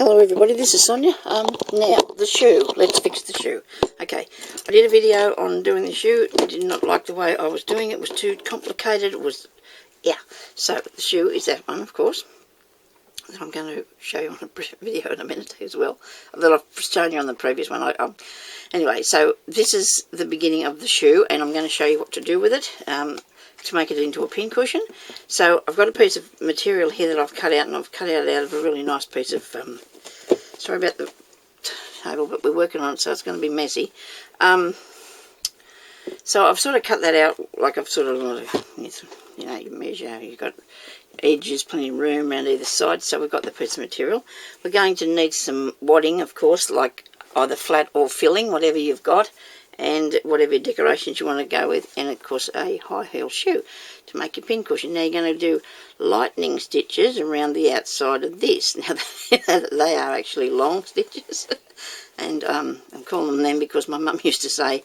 Hello everybody, this is Sonia. Now, the shoe. Let's fix the shoe. Okay, I did a video on doing the shoe. I did not like the way I was doing it. It was too complicated. It was, yeah. So, the shoe is that one, of course. I'm going to show you on a video in a minute as well. That I've shown you on the previous one. Anyway, so this is the beginning of the shoe, and I'm going to show you what to do with it to make it into a pincushion. So I've got a piece of material here that I've cut out, and I've cut it out of a really nice piece of, sorry about the table, but we're working on it, so it's going to be messy. So I've sort of cut that out, like I've sort of, you know, you measure, you've got edges, plenty of room around either side, so we've got the piece of material. We're going to need some wadding, of course, like either flat or filling, whatever you've got, and whatever decorations you want to go with, and of course a high heel shoe to make your pincushion. Now you're going to do lightning stitches around the outside of this. Now they are actually long stitches, and I'm calling them because my mum used to say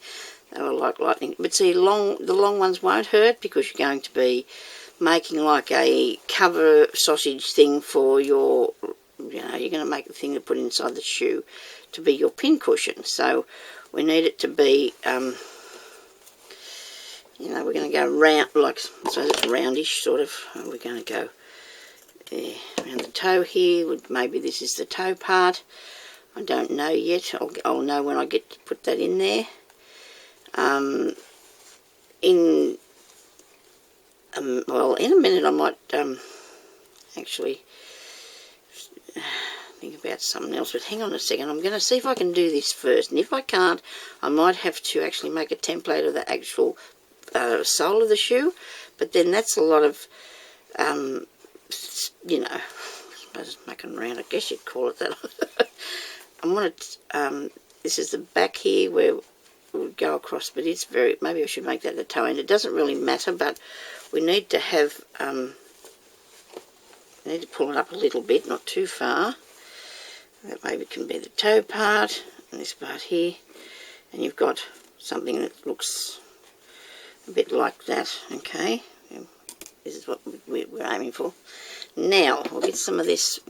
they were like lightning. But see, the long ones won't hurt because you're going to be making like a cover sausage thing for your, you know, you're going to make the thing to put inside the shoe to be your pincushion. So we need it to be, you know, we're going to go round, like, so it's roundish sort of. We're going to go around the toe here. Maybe this is the toe part. I don't know yet. I'll know when I get to put that in there. Well, in a minute I might actually think about something else, but hang on a second. I'm going to see if I can do this first, and if I can't, I might have to actually make a template of the actual sole of the shoe, but then that's a lot of, you know, I suppose making around, I guess you'd call it that. I want to, this is the back here where it would go across, but it's very, maybe I should make that the toe end. It doesn't really matter, but we need to have, we need to pull it up a little bit, not too far. That maybe can be the toe part, and this part here, and you've got something that looks a bit like that. Okay, this is what we're aiming for. Now we'll get some of this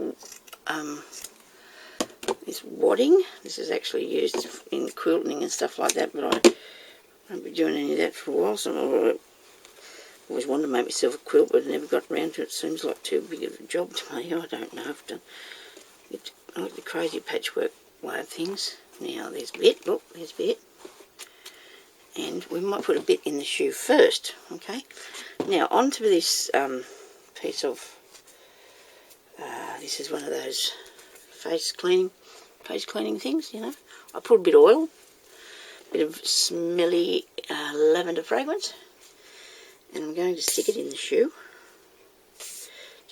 this wadding. This is actually used in quilting and stuff like that, but I won't be doing any of that for a while. So I always wanted to make myself a quilt, but I never got around to it. It seems like too big of a job to me. I don't know. I like the crazy patchwork way of things. Now there's a bit. Look, there's a bit. And we might put a bit in the shoe first. Okay. Now onto this piece of. This is one of those face cleaning things. You know, I put a bit of oil, a bit of smelly lavender fragrance, and I'm going to stick it in the shoe,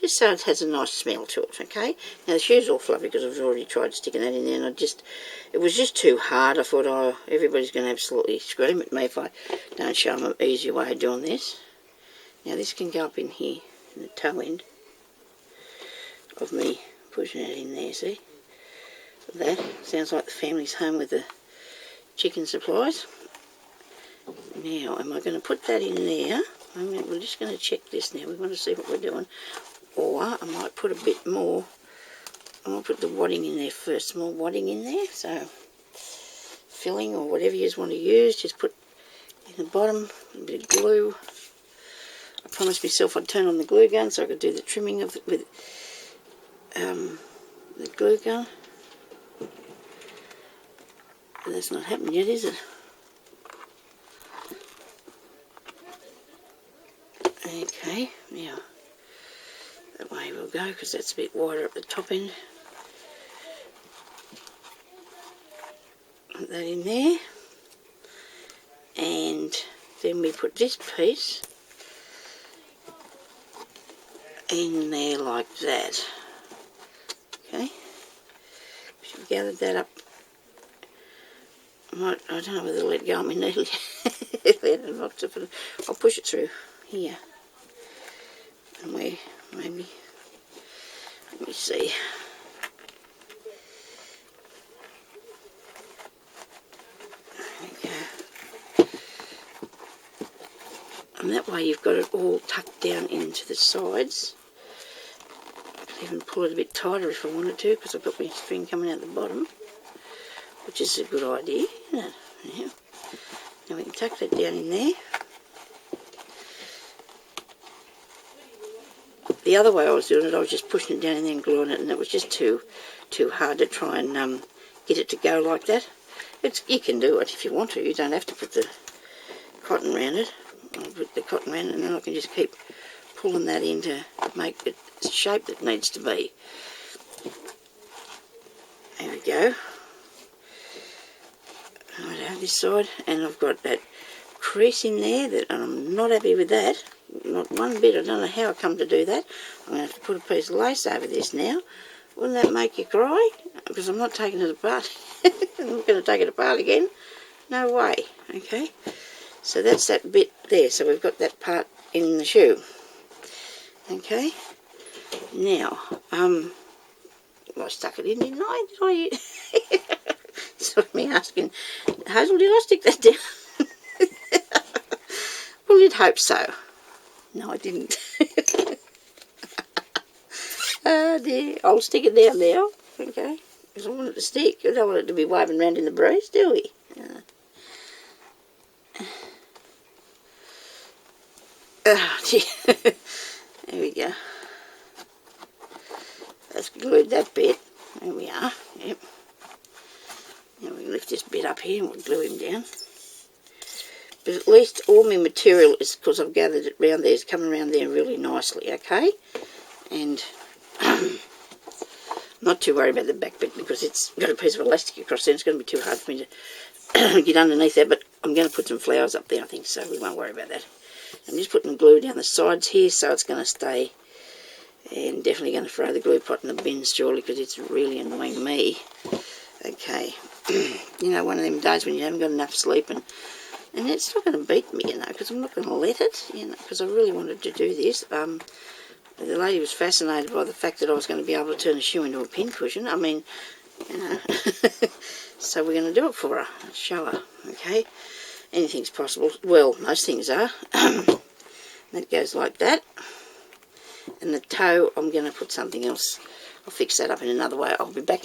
just so it has a nice smell to it. Okay, now the shoe's all fluffy because I've already tried sticking that in there, and it was just too hard. I thought, oh, everybody's going to absolutely scream at me if I don't show them an easier way of doing this. Now this can go up in here, in the toe end of me pushing it in there, see? That sounds like the family's home with the chicken supplies. Now, am I going to put that in there? We're just going to check this now. We want to see what we're doing. Or I might put a bit more. I might put the wadding in there first. More wadding in there. So, filling or whatever you want to use. Just put in the bottom a bit of glue. I promised myself I'd turn on the glue gun so I could do the trimming of it with the glue gun. But that's not happened yet, is it? Okay, now that way we'll go because that's a bit wider at the top end. Put that in there, and then we put this piece in there like that. Okay, we've gathered that up. I don't know whether to let go of my needle. I'll push it through here. And we maybe, let me see. There we go. And that way you've got it all tucked down into the sides. even pull it a bit tighter if I wanted to, because I've got my string coming out the bottom, which is a good idea, isn't it? Yeah. Now we can tuck that down in there. The other way I was doing it, I was just pushing it down in there and gluing it, and it was just too hard to try and get it to go like that. You can do it if you want to. You don't have to put the cotton around it. I'll put the cotton around it, and then I can just keep pulling that in to make it the shape that it needs to be. There we go. Right, this side, and I've got that crease in there that I'm not happy with that. Not one bit. I don't know how I come to do that. I'm going to have to put a piece of lace over this now. Wouldn't that make you cry? Because I'm not taking it apart. I'm not going to take it apart again. No way. Okay. So that's that bit there. So we've got that part in the shoe. Okay. Now, I stuck it in, didn't I? Did I? It's me asking, Hazel, did I stick that down? Well, you'd hope so. No, I didn't. Oh dear. I'll stick it down now. Okay. Because I want it to stick. I don't want it to be waving around in the breeze, do we? Oh dear. There we go. That's glued that bit. There we are. Yep. Now we can lift this bit up here and we'll glue him down. But at least all my material is, because I've gathered it round there, is coming around there really nicely, okay? And I'm not too worried about the back bit because it's got a piece of elastic across there. It's going to be too hard for me to get underneath there, but I'm going to put some flowers up there, I think, so we won't worry about that. I'm just putting glue down the sides here so it's going to stay, and definitely going to throw the glue pot in the bins surely because it's really annoying me. Okay, you know, one of them days when you haven't got enough sleep and it's not going to beat me, you know, because I'm not going to let it, you know, because I really wanted to do this. The lady was fascinated by the fact that I was going to be able to turn a shoe into a pincushion. I mean, you know, so we're going to do it for her, show her, okay? Anything's possible. Well, most things are. That goes like that. And the toe, I'm going to put something else. I'll fix that up in another way. I'll be back in